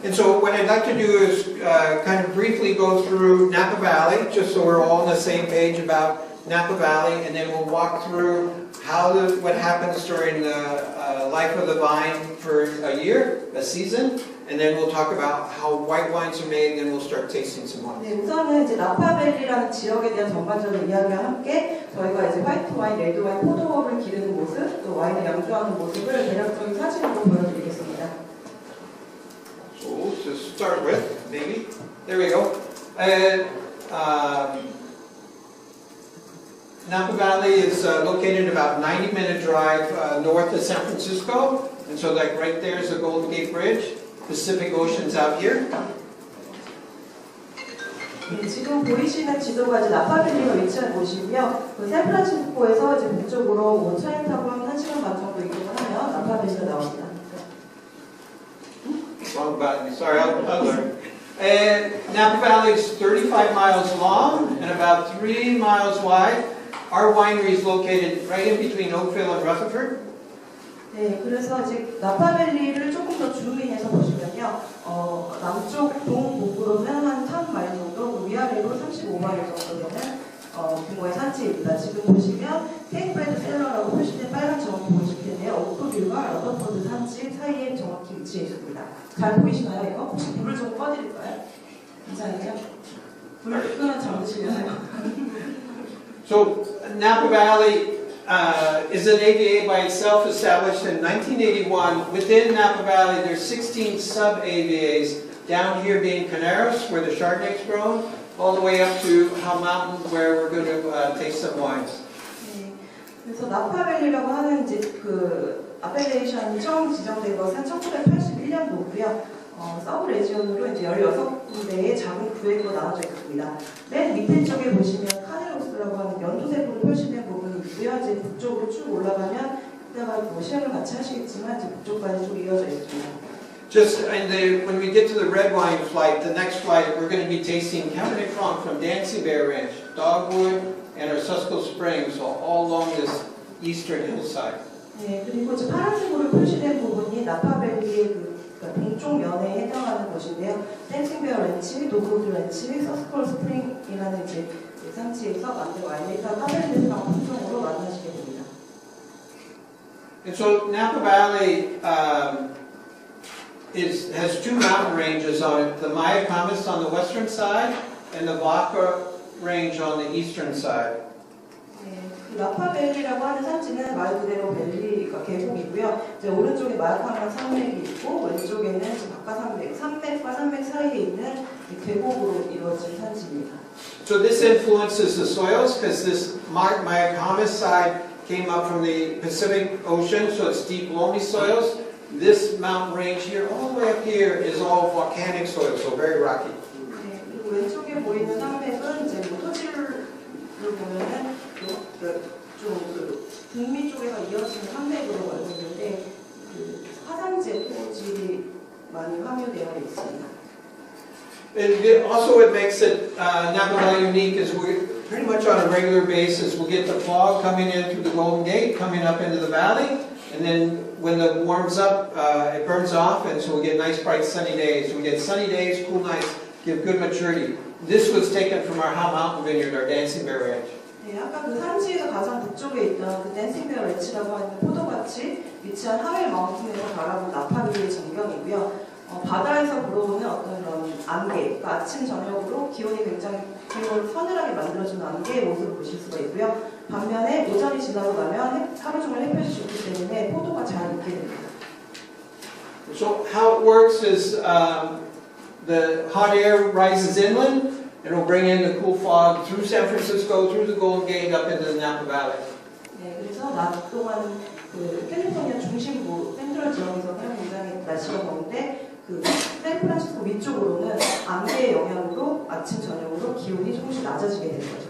And so what I'd like to do is kind of briefly go through Napa Valley, just so we're all on the same page about Napa Valley, and then we'll walk through what happens during the life of the vine for a year, a season, and then we'll talk about how white wines are made, and then we'll start tasting some wines. 네, 우선은 이제 나파밸리라는 지역에 대한 전반적인 이야기와 함께 저희가 이제 화이트 와인, 레드 와인, 포도업을 기르는 모습, 또 와인을 양조하는 모습을 대략적인 사진으로 보여드리겠습니다. So we'll just start with, maybe, there we go. Napa Valley is located about 90-minute drive north of San Francisco. And so like right there is the Golden Gate Bridge. Pacific Ocean's out here. 네, 지금 보이시는 지도가 이제 나파밸리가 위치한 곳이고요. 그 샌프란시스코에서 이제 북쪽으로 차를 타고 1시간 반 정도 이동을 하면 나파밸리가 나옵니다. Wrong button. Sorry, I'll learn. Napa Valley is 35 miles long and about 3 miles wide. Our winery is located right in between Oakville and Rutherford. 네, 그래서 이제 나파밸리를 조금 더 주의해서 보시면요, 남쪽 동북으로는 한 3마일 정도, 위아래로 35마일 정도 되는 규모의 산지입니다. 지금 보시면 케익브레드 셀러라고 표시된 빨간 점이 보이실 텐데요, 오크빌과 러더포드 산지 사이에 정확히 위치해 있습니다. 잘 보이시나요, 이거? 혹시 불을 좀 꺼드릴까요? 괜찮으세요? 불 끄면 잠드시려나요? So Napa Valley is an AVA by itself, established in 1981. Within Napa Valley, there's 16 sub-AVAs, down here being Canaris, where the Chardonnay is grown, all the way up to Hell Mountain, where we're going to taste some wines. 네, 그래서 나파밸리라고 하는 이제 그 아펠레이션이 처음 지정된 것은 1981년도고요. 서브 레지온으로 이제 16군데의 작은 구역으로 나눠져 있습니다. 맨 밑에 쪽에 보시면 카네로스라고 하는 연두색으로 표시된 부분이 있고요. 이제 북쪽으로 쭉 올라가면 이따가 뭐 시험을 같이 하시겠지만 이제 북쪽까지 쭉 이어져 있습니다. Just when we get to the red wine flight, the next flight, we're going to be tasting Cabernet Franc from Dancing Bear Ranch, Dogwood, and our Susco Springs, all along this eastern hillside. 네, 그리고 이제 파란색으로 표시된 부분이 나파밸리의 동쪽 면에 해당하는 곳인데요. 댄싱 베어 렌치, 도그우드 렌치, 서스콜 스프링이라는 이제 산지에서 만든 와인을 카베르네 프랑 품종으로 만나시게 됩니다. And so Napa Valley has two mountain ranges on it: the Mayacamas on the western side and the Vaca range on the eastern side. 나파밸리라고 하는 산지는 말 그대로 밸리가 계곡이고요. 이제 오른쪽에 마야카마 산맥이 있고 왼쪽에는 바카 산맥, 산맥과 산맥 사이에 있는 계곡으로 이루어진 산지입니다. So this influences the soils because this Mayacamas side came up from the Pacific Ocean, so it's deep, loamy soils. This mountain range here, all the way up here, is all volcanic soil, so very rocky. 네, 그리고 왼쪽에 보이는 산맥은 이제 토지를 보면은 좀 북미 쪽에서 이어지는 산맥으로 알고 있는데 화산재 토질이 많이 함유되어 있습니다. Also, what makes it Napa Valley unique is we're pretty much on a regular basis. We'll get the fog coming in through the Golden Gate, coming up into the valley, and then when it warms up, it burns off, and so we get nice, bright, sunny days. We get sunny days, cool nights, give good maturity. This was taken from our Hell Mountain vineyard, our Dancing Bear Ranch. 네, 아까 그 산지에서 가장 북쪽에 있던 그 댄싱 베어 렌치라고 하는 포도밭이 위치한 하웰 마운틴에서 바라본 나파밸리의 전경이고요. 바다에서 불어오는 어떤 그런 안개, 그러니까 아침 저녁으로 기온이 굉장히 기온을 서늘하게 만들어주는 안개의 모습을 보실 수가 있고요. 반면에 오전이 지나고 나면 하루 종일 햇볕이 좋기 때문에 포도가 잘 익게 됩니다. So how it works is the hot air rises inland. It'll bring in the cool fog through San Francisco, through the Golden Gate, up into the Napa Valley. 네, 그래서 낮 동안 그 캘리포니아 중심부 센트럴 지역에서는 굉장히 날씨가 더운데 그 샌프란시스코 위쪽으로는 안개의 영향으로 아침 저녁으로 기온이 조금씩 낮아지게 되는 거죠.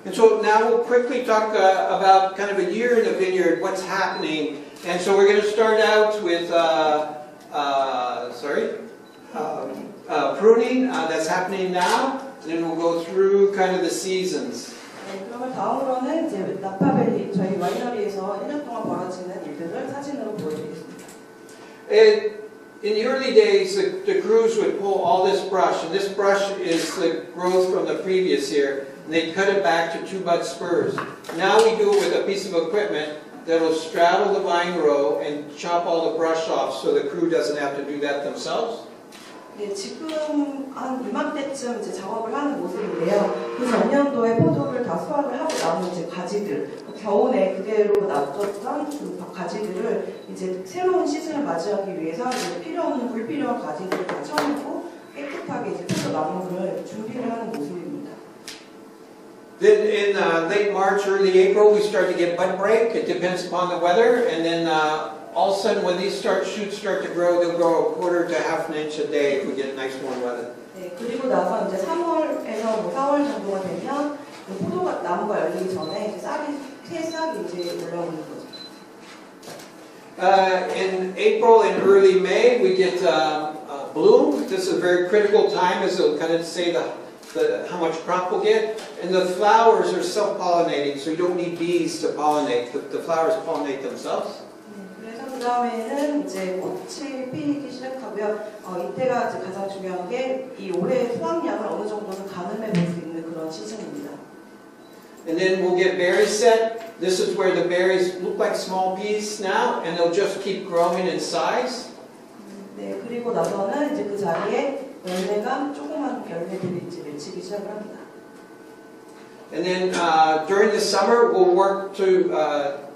And so now we'll quickly talk about kind of a year in the vineyard, what's happening. And so we're going to start out with pruning that's happening now, and then we'll go through kind of the seasons. 네, 그러면 다음으로는 이제 나파밸리 저희 와이너리에서 1년 동안 벌어지는 일들을 사진으로 보여드리겠습니다. In the early days, the crews would pull all this brush, and this brush is the growth from the previous year, and they'd cut it back to 2-bud spurs. Now we do it with a piece of equipment that will straddle the vine row and chop all the brush off so the crew doesn't have to do that themselves. 네, 지금 한 이맘때쯤 이제 작업을 하는 모습인데요. 그 전년도에 포도를 다 수확을 하고 남은 이제 가지들, 겨우내 그대로 놔뒀던 그 가지들을 이제 새로운 시즌을 맞이하기 위해서 이제 필요한 불필요한 가지들을 다 쳐내고 깨끗하게 이제 포도 나무를 준비를 하는 모습입니다. Then in late March, early April, we start to get bud break. It depends upon the weather, and then all of a sudden, when these shoots start to grow, they'll grow 1/4 to 1/2 inch a day if we get nice warm weather. 네, 그리고 나서 이제 3월에서 뭐 4월 정도가 되면 그 포도가 나무가 열리기 전에 이제 새 싹이 이제 올라오는 거죠. In April and early May, we get bloom. This is a very critical time, as it'll kind of say how much crop we'll get. And the flowers are self-pollinating, so you don't need bees to pollinate. The flowers pollinate themselves. 그래서 그 다음에는 이제 꽃이 피기 시작하고요. 이때가 이제 가장 중요한 게 이 올해 수확량을 어느 정도는 가늠해 볼 수 있는 그런 시즌입니다. And then we'll get berries set. This is where the berries look like small peas now, and they'll just keep growing in size. 네, 그리고 나서는 이제 그 자리에 열매가 조그만 열매들이 이제 맺히기 시작을 합니다. And then during the summer, we'll work to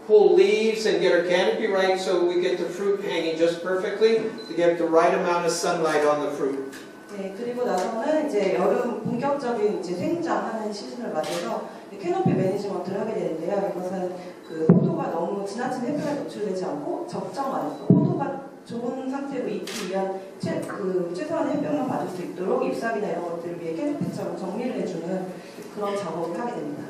pull leaves and get our canopy right so we get the fruit hanging just perfectly to get the right amount of sunlight on the fruit. 네, 그리고 나서는 이제 여름 본격적인 이제 생장하는 시즌을 맞아서 캐노피 매니지먼트를 하게 되는데요. 이것은 그 포도가 너무 지나친 햇볕에 노출되지 않고 적정한 포도가 좋은 상태로 익기 위한 최소한의 햇볕만 받을 수 있도록 잎사귀나 이런 것들을 위해 캐노피처럼 정리를 해주는 그런 작업을 하게 됩니다.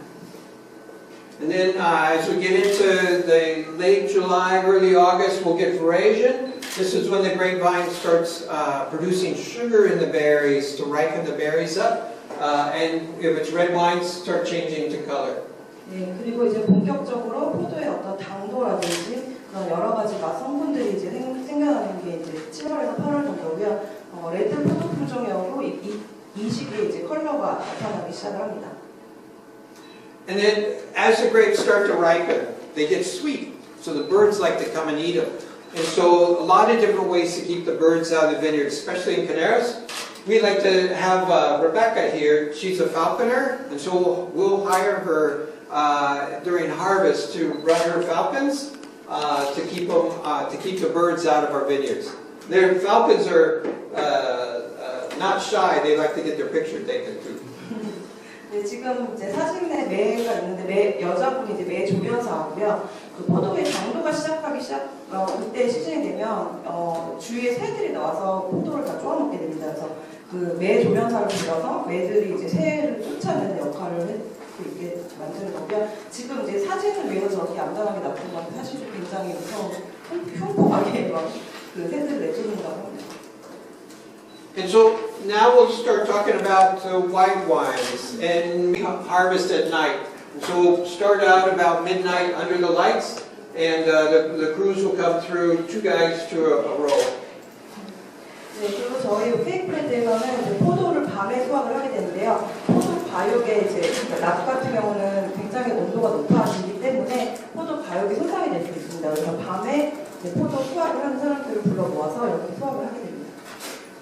And then as we get into the late July, early August, we'll get veraison. This is when the grapevine starts producing sugar in the berries to ripen the berries up. And if it's red wines, start changing to color. 네, 그리고 이제 본격적으로 포도의 어떤 당도라든지 그런 여러 가지 맛 성분들이 이제 생겨나는 게 이제 7월에서 8월 정도고요. 레드 포도 품종이 오고 이 시기에 이제 컬러가 나타나기 시작을 합니다. And then as the grapes start to ripen, they get sweet. So the birds like to come and eat them. And so a lot of different ways to keep the birds out of the vineyard, especially in Canaris. We like to have Rebecca here. She's a falconer, and so we'll hire her during harvest to run her falcons to keep the birds out of our vineyards. Their falcons are not shy. They like to get their picture taken too. 네, 지금 이제 사진에 매가 있는데 여자분이 이제 매 조련사하고요. 그 포도의 당도가 그때 시즌이 되면 주위에 새들이 나와서 포도를 다 쪼아먹게 됩니다. 그래서 그 매 조련사를 불러서 매들이 이제 새를 쫓아내는 역할을 하고 있게 만드는 거고요. 지금 이제 사진을 위해서 저렇게 얌전하게 놔둔 건데 사실 굉장히 흉포하게 그 새들을 내쫓는다고 합니다. And so now we'll start talking about white wines, and we harvest at night. So we'll start out about midnight under the lights, and the crews will come through, 2 guys to a row. 네, 그리고 저희 케익브레드에서는 이제 포도를 밤에 수확을 하게 되는데요. 포도 과육의 이제 낮 같은 경우는 굉장히 온도가 높아지기 때문에 포도 과육이 손상이 될 수 있습니다. 그래서 밤에 이제 포도 수확을 하는 사람들을 불러 모아서 이렇게 수확을 하게 됩니다.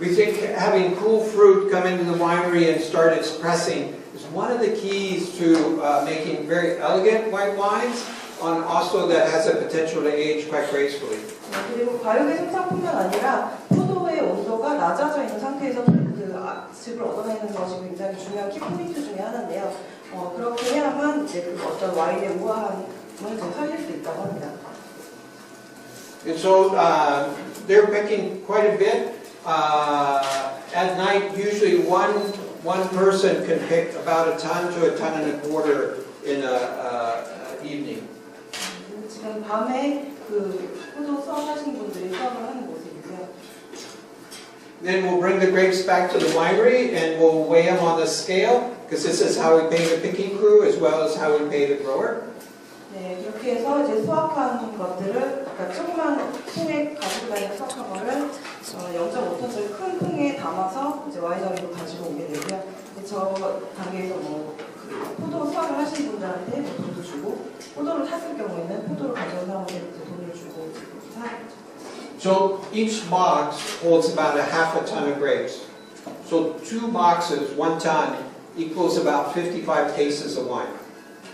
We think having cool fruit come into the winery and start its pressing is one of the keys to making very elegant white wines, and also that has a potential to age quite gracefully. 네, 그리고 과육의 손상뿐만 아니라 포도의 온도가 낮아져 있는 상태에서 즙을 얻어내는 것이 굉장히 중요한 키포인트 중에 하나인데요. 그렇게 해야만 이제 그 어떤 와인의 우아함을 좀 살릴 수 있다고 합니다. And so they're picking quite a bit. At night, usually one person can pick about 1 ton to 1.25 tons in a evening. 지금 밤에 그 포도 수확하신 분들이 수확을 하는 모습이고요. Then we'll bring the grapes back to the winery and we'll weigh them on the scale. because this is how we pay the picking crew as well as how we pay the grower. 네, 이렇게 해서 이제 수확한 것들을, 그러니까 조그만 통에 가지고 다니는 수확한 거를 0.5톤짜리 큰 통에 담아서 이제 와이너리로 가지고 오게 되고요. 저 단계에서 그 포도 수확을 하시는 분들한테 돈도 주고, 포도를 탔을 경우에는 포도를 가져온 사람한테 돈을 주고 이렇게 사는 거죠. So each box holds about a half a ton of grapes. So 2 boxes, 1 ton, equals about 55 cases of wine.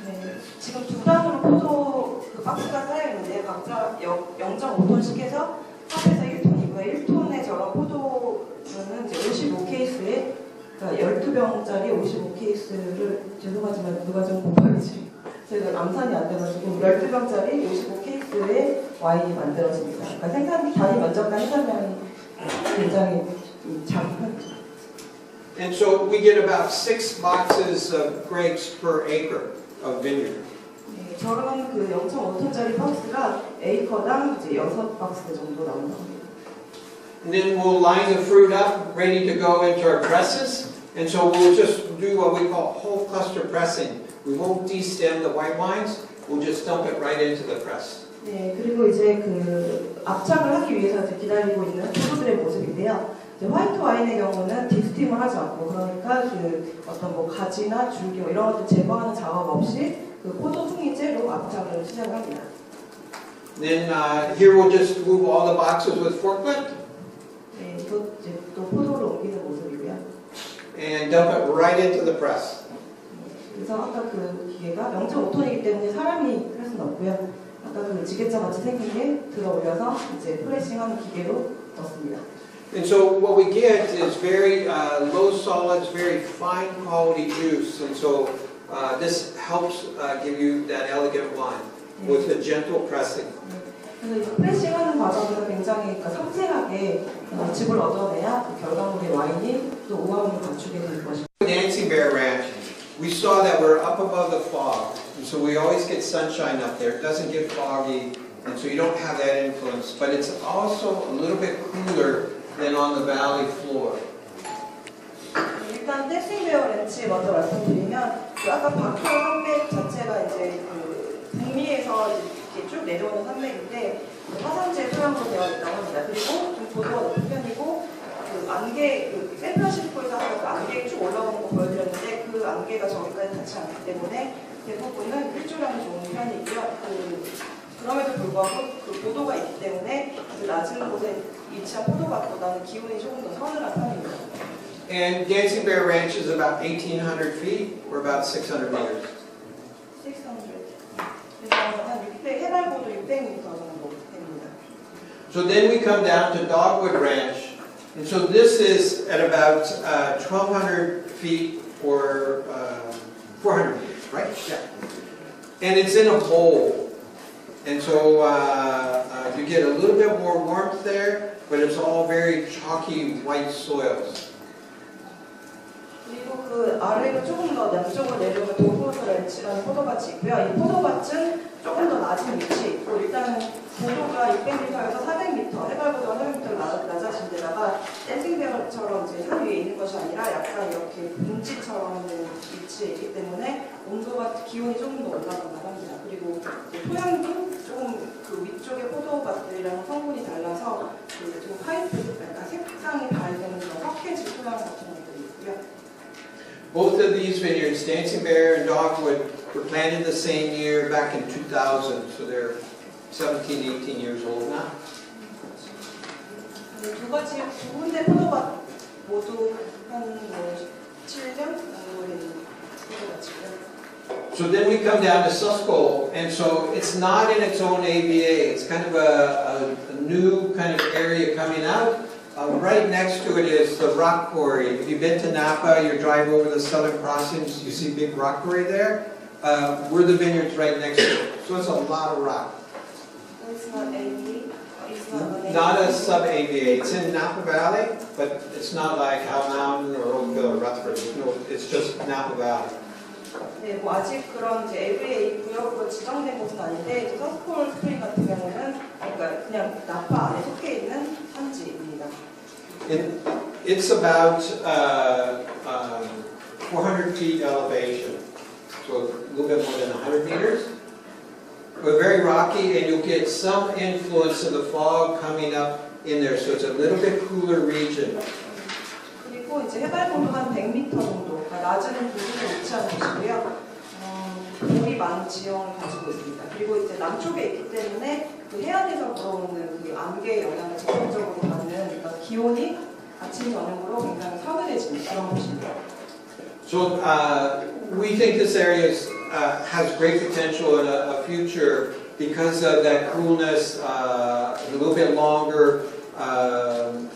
네, 지금 두 단으로 포도 그 박스가 쌓여 있는데 각자 0.5톤씩 해서 합해서 1톤이고요. 1톤의 저런 포도는 이제 55케이스에, 그러니까 12병짜리 55케이스를, 죄송하지만 누가 좀 곱하기지 제가 암산이 안 돼가지고 12병짜리 55케이스의 와인이 만들어집니다. 그러니까 생산 단위 면적과 생산량이 굉장히 작은. And so we get about 6 boxes of grapes per acre of vineyard. 네, 저런 그 0.5톤짜리 박스가 에이커당 이제 6박스 정도 나온다고 합니다. And then we'll line the fruit up, ready to go into our presses. And so we'll just do what we call whole cluster pressing. We won't destem the white wines. We'll just dump it right into the press. 네, 그리고 이제 그 압착을 하기 위해서 이제 기다리고 있는 포도들의 모습인데요. 이제 화이트 와인의 경우는 디스팀을 하지 않고, 그러니까 그 어떤 뭐 가지나 줄기 이런 것들 제거하는 작업 없이 그 포도 통이째로 압착을 시작을 합니다. Then here we'll just move all the boxes with forklift. 네, 이거 이제 또 포도를 옮기는 모습이고요. And dump it right into the press. 그래서 아까 그 기계가 0.5톤이기 때문에 사람이 할 수는 없고요. 아까 그 지게차 같이 생긴 게 들어 올려서 이제 프레싱하는 기계로 넣습니다. And so what we get is very low solids, very fine quality juice. And so this helps give you that elegant wine with a gentle pressing. 그래서 이 프레싱하는 과정에서 굉장히 그러니까 섬세하게 즙을 얻어내야 그 결과물의 와인이 또 우아함을 갖추게 되는 것입니다. Dancing Bear Ranch, we saw that we're up above the fog. And so we always get sunshine up there. It doesn't get foggy. And so you don't have that influence. But it's also a little bit cooler than on the valley floor. 일단 댄싱베어 렌치 먼저 말씀드리면 그 아까 바크 산맥 자체가 이제 그 북미에서 이렇게 쭉 내려오는 산맥인데 화산재 토양으로 되어 있다고 합니다. 그리고 좀 고도가 높은 편이고 그 안개, 그 샌프란시스코에서 아까 그 안개 쭉 올라오는 거 보여드렸는데 그 안개가 저기까지 닿지 않기 때문에 대부분은 일조량이 좋은 편이고요. 그럼에도 불구하고 그 고도가 있기 때문에 그 낮은 곳에 위치한 포도밭보다는 기온이 조금 더 서늘한 편입니다. And Dancing Bear Ranch is about 1,800 feet, or about 600 meters. 600. 그래서 한 600, 해발고도 600m 정도 됩니다. So then we come down to Dogwood Ranch. And so this is at about 1,200 feet or 400 meters, right? Yeah. And it's in a bowl. And so you get a little bit more warmth there, but it's all very chalky white soils. 그리고 그 아래로 조금 더 남쪽으로 내려오면 도그워드 렌치라는 포도밭이 있고요. 이 포도밭은 조금 더 낮은 위치에 있고 일단은 고도가 600m에서 400m, 해발고도가 400m 낮아진 데다가 댄싱베어처럼 이제 산 위에 있는 것이 아니라 약간 이렇게 분지처럼 있는 위치에 있기 때문에 온도가 기온이 조금 더 올라간다고 합니다. 그리고 토양도 조금 그 위쪽의 포도밭들이랑 성분이 달라서 그 좀 화이트, 그러니까 색상이 밝은 그런 석회질 토양 같은 것들이 있고요. Both of these vineyards, Dancing Bear and Dogwood, were planted the same year back in 2000, so they're 17, 18 years old now. 두 군데 포도밭 모두 한 7년 정도 된 포도밭이고요. So then we come down to Susquehanna, and so it's not in its own AVA. It's kind of a new kind of area coming out. Right next to it is the rock quarry. If you've been to Napa, you drive over the Southern Crossings, you see big rock quarry there. We're the vineyards right next to it. So it's a lot of rock. It's not AVA? It's not Not a sub-AVA. It's in Napa Valley, but it's not like Howell Mountain or Oakville or Rutherford. No, it's just Napa Valley. 네, 뭐 아직 그런 이제 AVA 구역으로 지정된 곳은 아닌데 이제 서스콜 스프링 같은 경우는 그러니까 그냥 나파 안에 속해 있는 산지입니다. It's about 400 feet elevation, so a little bit more than 100 meters. But very rocky, and you'll get some influence of the fog coming up in there, so it's a little bit cooler region. 그리고 이제 해발 고도가 한 100m 정도, 그러니까 낮은 도시에 위치한 곳이고요. 물이 많은 지형을 가지고 있습니다. 그리고 이제 남쪽에 있기 때문에 그 해안에서 불어오는 그 안개의 영향을 직접적으로 받는, 그러니까 기온이 아침 저녁으로 굉장히 서늘해지는 그런 곳입니다. So we think this area has great potential in a future because of that coolness, a little bit longer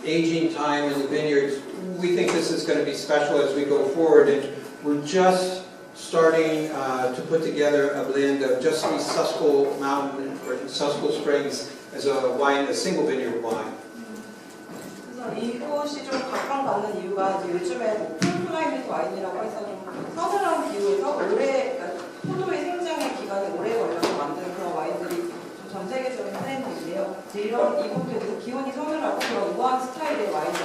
aging time in the vineyards. We think this is going to be special as we go forward, and we're just starting to put together a blend of just these Susquehanna Mountain or Susquehanna Springs as a wine, a single vineyard wine. 그래서 이곳이 좀 각광받는 이유가 이제 요즘에 뭐 풀클라이밋 와인이라고 해서 좀 서늘한 기후에서 오래, 그러니까 포도의 생장의 기간이 오래 걸려서 만드는 그런 와인들이 좀 전 세계적인 트렌드인데요. 이제 이곳도 기온이 서늘하고 그런 우아한 스타일의 와인이